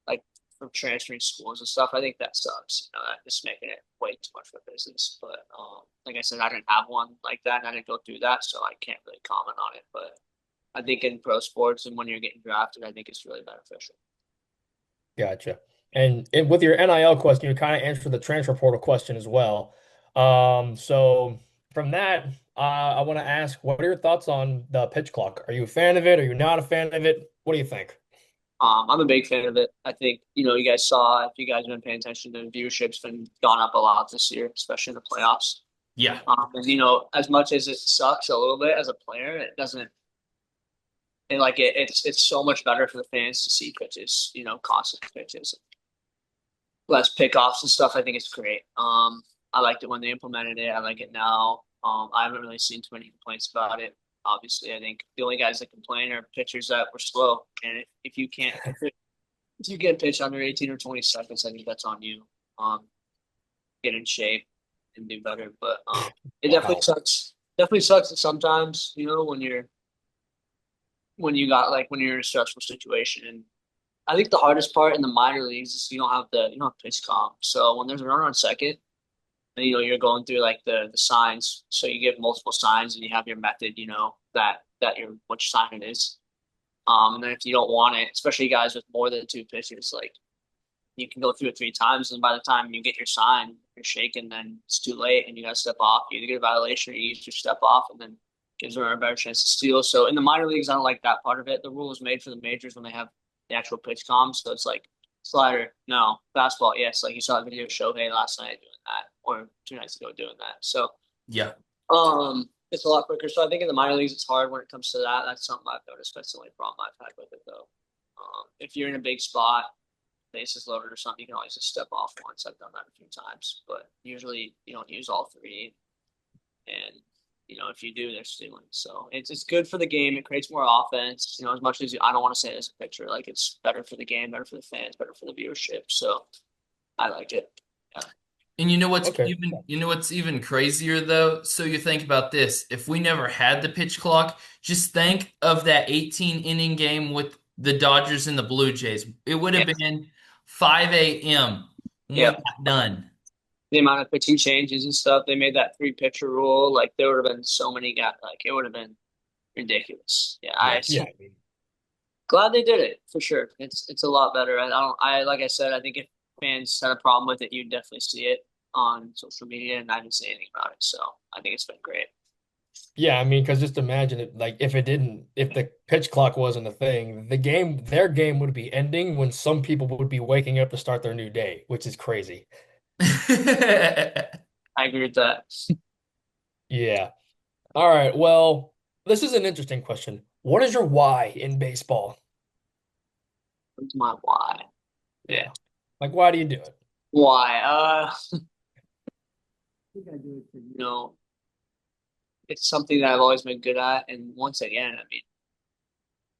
like from transferring schools and stuff. I think that sucks. That just making it way too much for business. But like I said, I didn't have one like that, and I didn't go through that, so I can't really comment on it. But I think in pro sports and when you're getting drafted, I think it's really beneficial. Gotcha. And with your NIL question, you kind of answered the transfer portal question as well. So from that, I want to ask, what are your thoughts on the pitch clock? Are you a fan of it? Are you not a fan of it? What do you think? I'm a big fan of it. I think, you guys saw, if you guys have been paying attention, the viewership's been gone up a lot this year, especially in the playoffs. Yeah. And, as much as it sucks a little bit as a player, it doesn't, and like it's so much better for the fans to see pitches, constant pitches, less pickoffs and stuff. I think it's great. I liked it when they implemented it. I like it now. I haven't really seen too many complaints about it. Obviously, I think the only guys that complain are pitchers that were slow. And if you can't if you get pitch under 18 or 20 seconds, I think that's on you. Get in shape and do better. But it definitely Wow. sucks. Definitely sucks that sometimes, when you're in a stressful situation. And I think the hardest part in the minor leagues is you don't have pitch comp. So when there's a runner on second, and you're going through like the signs. So you give multiple signs and you have your method, that your which sign it is. And then if you don't want it, especially guys with more than two pitches, like you can go through it three times, and by the time you get your sign, you're shaking, then it's too late, and you got to step off. You either get a violation or you use your step off, and then gives them a better chance to steal. So in the minor leagues, I don't like that part of it. The rule is made for the majors when they have the actual pitch comms. So it's like slider, no, fastball, yes. Like you saw a video of Shohei last night doing that, or 2 nights ago doing that. So Yeah. it's a lot quicker. So I think in the minor leagues, it's hard when it comes to that. That's something I've noticed. That's the only problem I've had with it, though. If you're in a big spot, bases loaded or something, you can always just step off once. I've done that a few times, but usually you don't use all three. And if you do, they're stealing. So it's good for the game. It creates more offense. As much as I don't want to say it as a pitcher, like it's better for the game, better for the fans, better for the viewership. So I like it. Yeah. And Okay. you know what's even crazier though? So you think about this. If we never had the pitch clock, just think of that 18 inning game with the Dodgers and the Blue Jays. It would have Yeah. been 5 a.m. when we Yeah. got done. The amount of pitching changes and stuff, they made that three pitcher rule. Like there would have been so many guys. Like it would have been ridiculous. Yeah, I Yeah. glad they did it for sure. It's a lot better. I like I said, I think if fans had a problem with it, you'd definitely see it on social media, and I didn't say anything about it. So I think it's been great. Yeah, I mean, because just imagine it, like if the pitch clock wasn't a thing, their game would be ending when some people would be waking up to start their new day, which is crazy. I agree with that. Yeah. All right. Well, this is an interesting question. What is your why in baseball? What's my why? Yeah. Yeah. Like, why do you do it? Why? I think I do it for, it's something that I've always been good at. And once again, I mean,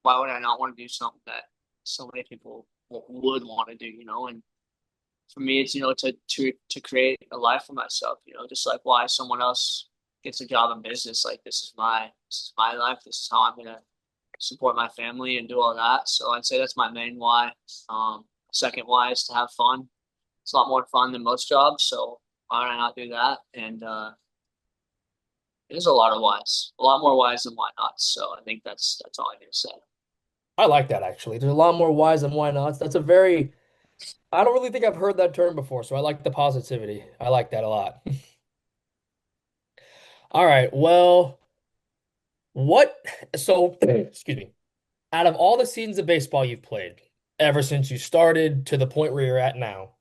why would I not want to do something that so many people would want to do, And for me, it's, to create a life for myself, just like why someone else gets a job in business. Like this is my life. This is how I'm going to support my family and do all that. So I'd say that's my main why. Second why is to have fun. It's a lot more fun than most jobs. So why would I not do that? And, there's a lot of whys, a lot more whys than why nots. So I think that's all I need to say. I like that actually. There's a lot more whys than why nots. I don't really think I've heard that term before, so I like the positivity. I like that a lot. All right. Well, what, so, excuse me. Out of all the seasons of baseball you've played, ever since you started to the point where you're at now,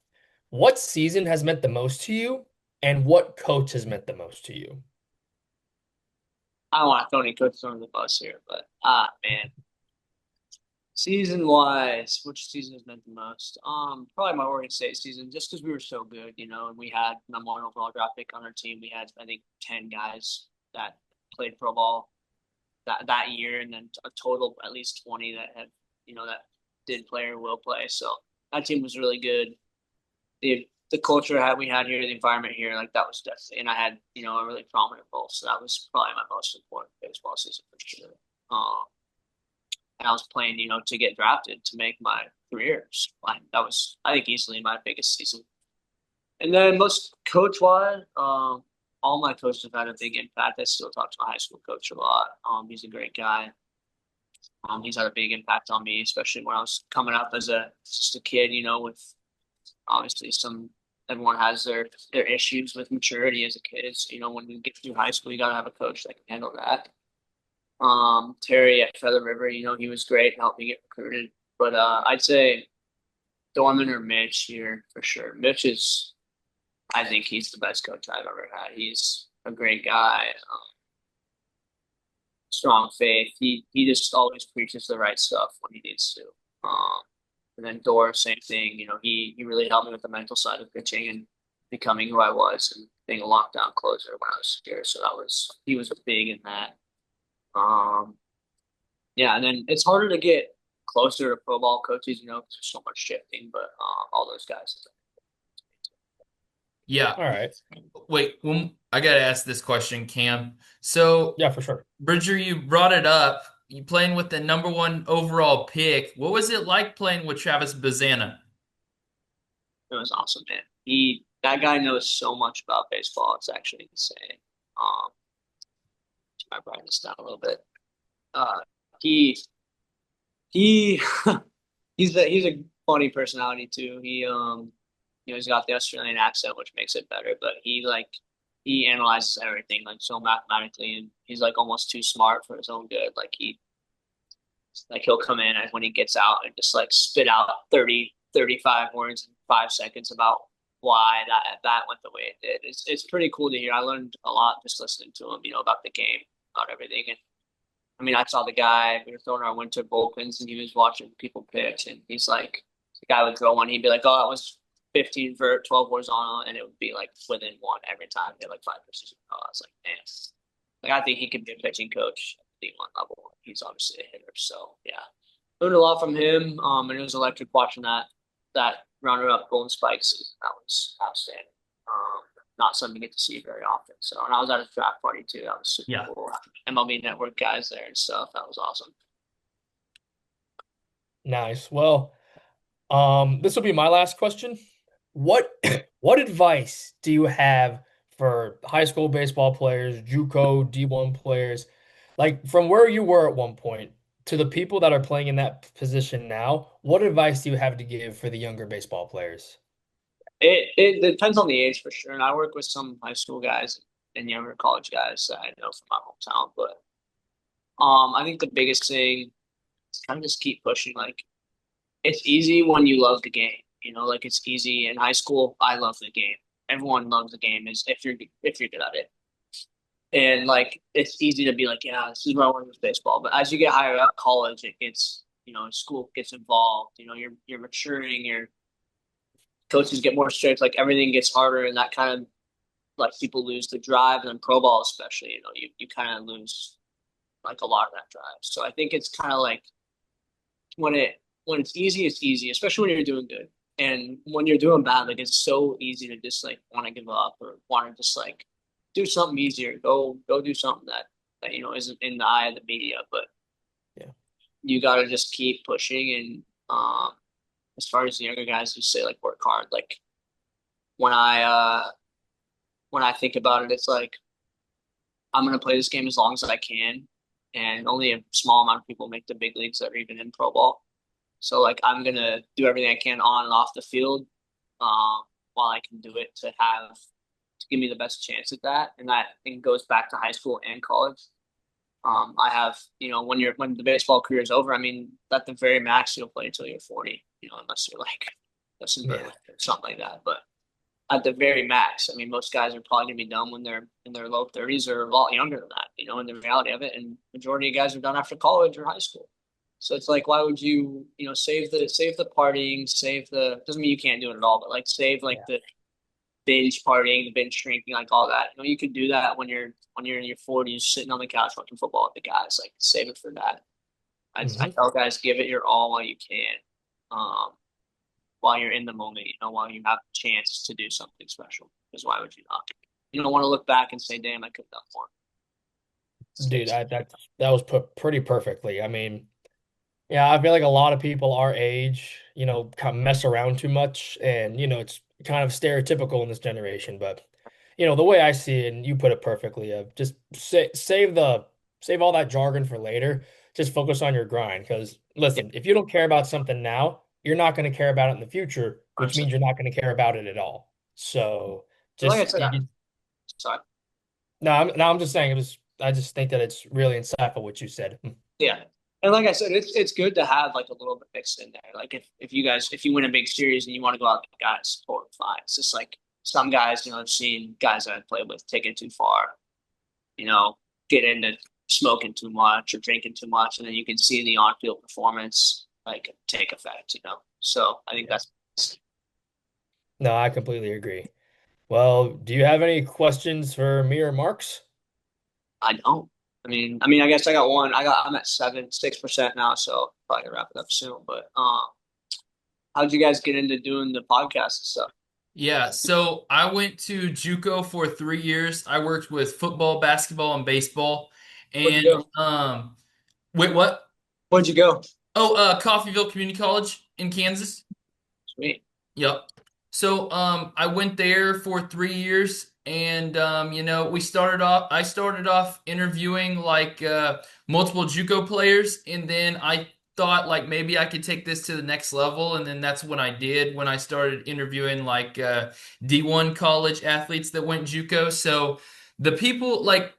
what season has meant the most to you, and what coach has meant the most to you? I don't want to throw any coaches under the bus here, but man, season wise, which season has meant the most? Probably my Oregon State season, just because we were so good, and we had number one overall draft pick on our team. We had I think 10 guys that played pro ball that year, and then a total at least 20 that had that did play or will play. So that team was really good. The culture we had here, the environment here, like that was definitely, and I had a really prominent role. So that was probably my most important baseball season for sure. And I was playing, to get drafted to make my career. So that was, I think, easily my biggest season. And then most coach wise, all my coaches have had a big impact. I still talk to my high school coach a lot. He's a great guy. He's had a big impact on me, especially when I was coming up as just a kid, with obviously everyone has their issues with maturity as a kid. So, when you get through high school, you got to have a coach that can handle that. Terry at Feather River, he was great and helped me get recruited. But I'd say Dorman or Mitch here for sure. I think he's the best coach I've ever had. He's a great guy, strong faith. He just always preaches the right stuff when he needs to. And then Dor, same thing. He really helped me with the mental side of pitching and becoming who I was and being a lockdown closer when I was here. So he was big in that. Yeah, and then it's harder to get closer to pro ball coaches, because there's so much shifting. But all those guys. Yeah. All right. Wait, I gotta ask this question, Cam. So, Yeah, for sure. Bridger, you brought it up. You playing with the number one overall pick. What was it like playing with Travis Bazana? It was awesome, man. That guy knows so much about baseball. It's actually insane. I brighten this down a little bit. He he he's a funny personality too. He's got the Australian accent, which makes it better. But he analyzes everything like so mathematically, and he's like almost too smart for his own good. He'll come in and when he gets out and just like spit out 30, 35 words in 5 seconds about why that went the way it did. It's pretty cool to hear. I learned a lot just listening to him, about the game, about everything. And I mean, I saw the guy, we were throwing our winter bullpens and he was watching people pitch and he's like, The guy would throw one, he'd be like, "Oh, that was 15 for 12 horizontal," and it would be like within one every time. He had like five precision. Oh, I was like, man, like I think he could be a pitching coach at the D1 level. He's obviously a hitter, so yeah, learned a lot from him. And it was electric watching that runner up Golden Spikes. That was outstanding. Not something you get to see very often. So, and I was at a draft party too. That was super Yeah. cool. MLB Network guys there and stuff. That was awesome. Nice. Well, this will be my last question. What what advice do you have for high school baseball players, JUCO, D1 players, like from where you were at one point to the people that are playing in that position now? What advice do you have to give for the younger baseball players? It depends on the age for sure. And I work with some high school guys and younger college guys that I know from my hometown. But I think the biggest thing is kind of just keep pushing. Like it's easy when you love the game. Like it's easy in high school. I love the game. Everyone loves the game is if you're good at it. And like it's easy to be like, yeah, this is what I want with baseball. But as you get higher up college, it gets, school gets involved. You're maturing, your coaches get more strict, like everything gets harder, and that kind of like people lose the drive, and then pro ball especially, you kind of lose like a lot of that drive. So I think it's kind of like when it's easy, especially when you're doing good. And when you're doing bad, like it's so easy to just like want to give up or want to just like do something easier. Go do something that isn't in the eye of the media. But Yeah. you got to just keep pushing. And as far as the younger guys, just say like work hard. Like when I when I think about it, it's like I'm gonna play this game as long as I can, and only a small amount of people make the big leagues that are even in pro ball. So like I'm gonna do everything I can on and off the field, while I can do it to give me the best chance at that. And that thing goes back to high school and college. I have, when the baseball career is over, I mean, at the very max, you'll play until you're 40, unless you're like Justin Yeah. Verlander or something like that. But at the very max, I mean, most guys are probably gonna be done when they're in their low 30s or a lot younger than that, in the reality of it. And majority of guys are done after college or high school. So it's like, why would you, save the partying, save the doesn't mean you can't do it at all, but like save like Yeah. the binge partying, the binge drinking, like all that. You could do that when you're in your 40s, sitting on the couch watching football with the guys. Like save it for that. I Hmm. tell guys, give it your all while you can, um, while you're in the moment. While you have a chance to do something special. Because why would you not? You don't want to look back and say, "Damn, I could have done more." Dude, It's, that was put pretty perfectly. I mean, yeah, I feel like a lot of people our age, kind of mess around too much, and it's kind of stereotypical in this generation. But the way I see it, and you put it perfectly, just save all that jargon for later. Just focus on your grind. Because yeah, listen, if you don't care about something now, you're not going to care about it in the future, which 100%. means you're not going to care about it at all. So Like I just said, sorry. no, I'm just saying it was. I just think that it's really insightful what you said. Yeah. And like I said, it's good to have like a little bit mixed in there. Like if you win a big series and you want to go out with guys, totally fine. It's just like some guys, I've seen guys that I played with take it too far, you know, get into smoking too much or drinking too much, and then you can see the on field performance like take effect. So I think Yeah. that's No, I completely agree. Well, do you have any questions for me or Marks? I don't. I mean, I guess I got one. I'm at 6% now, so probably gonna wrap it up soon. But how'd you guys get into doing the podcast and stuff? Yeah, so I went to JUCO for 3 years. I worked with football, basketball, and baseball. Where'd you And go? wait, what? Where'd you go? Oh, Coffeyville Community College in Kansas. Sweet. Yep. So I went there for 3 years, and I started off interviewing like multiple JUCO players, and then I thought like maybe I could take this to the next level, and then that's when I did when I started interviewing like D1 college athletes that went JUCO. So the people like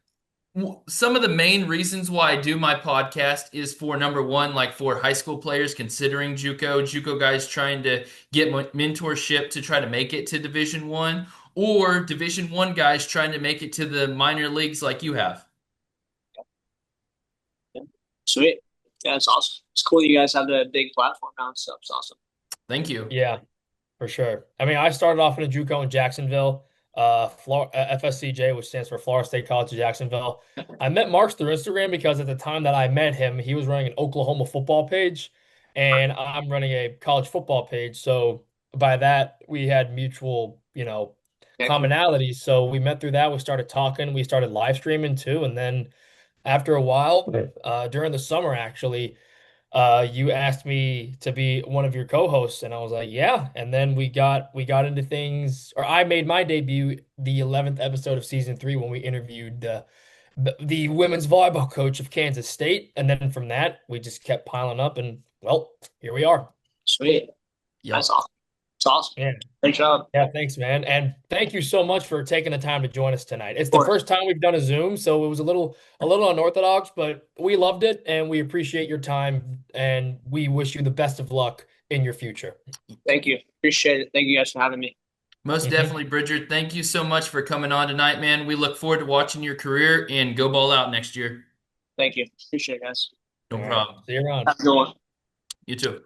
some of the main reasons why I do my podcast is for number one, like for high school players considering JUCO guys trying to get mentorship to try to make it to Division One, or Division One guys trying to make it to the minor leagues like you have. Yeah. Sweet. Yeah, it's awesome. It's cool you guys have the big platform now and stuff. It's awesome. Thank you. Yeah, for sure. I mean, I started off in a JUCO in Jacksonville, FSCJ, which stands for Florida State College of Jacksonville. I met Marks through Instagram because at the time that I met him, he was running an Oklahoma football page, and I'm running a college football page. So by that, we had mutual, Yeah, cool. commonalities. So we met through that. We started talking. We started live streaming too, and then after a while, during the summer, actually you asked me to be one of your co-hosts, and I was like, yeah. And then we got into things, or I made my debut the 11th episode of season 3 when we interviewed the women's volleyball coach of Kansas State, and then from that we just kept piling up, and well, here we are. Sweet. Yep. That's awesome. It's awesome. Yeah. Great job. Yeah, thanks, man. And thank you so much for taking the time to join us tonight. It's Of the course. first time we've done a Zoom, so it was a little unorthodox, but we loved it and we appreciate your time and we wish you the best of luck in your future. Thank you. Appreciate it. Thank you guys for having me. Most definitely, Bridger. Thank you so much for coming on tonight, man. We look forward to watching your career and go ball out next year. Thank you. Appreciate it, guys. No All right. problem. See you around. Have a good one. You too.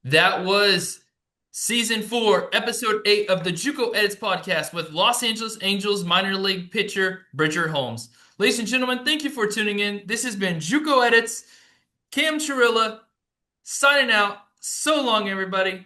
That was season 4, episode 8 of the Juco Editz podcast with Los Angeles Angels minor league pitcher Bridger Holmes. Ladies and gentlemen, thank you for tuning in. This has been Juco Editz, Cam Chirilla, signing out. So long, everybody.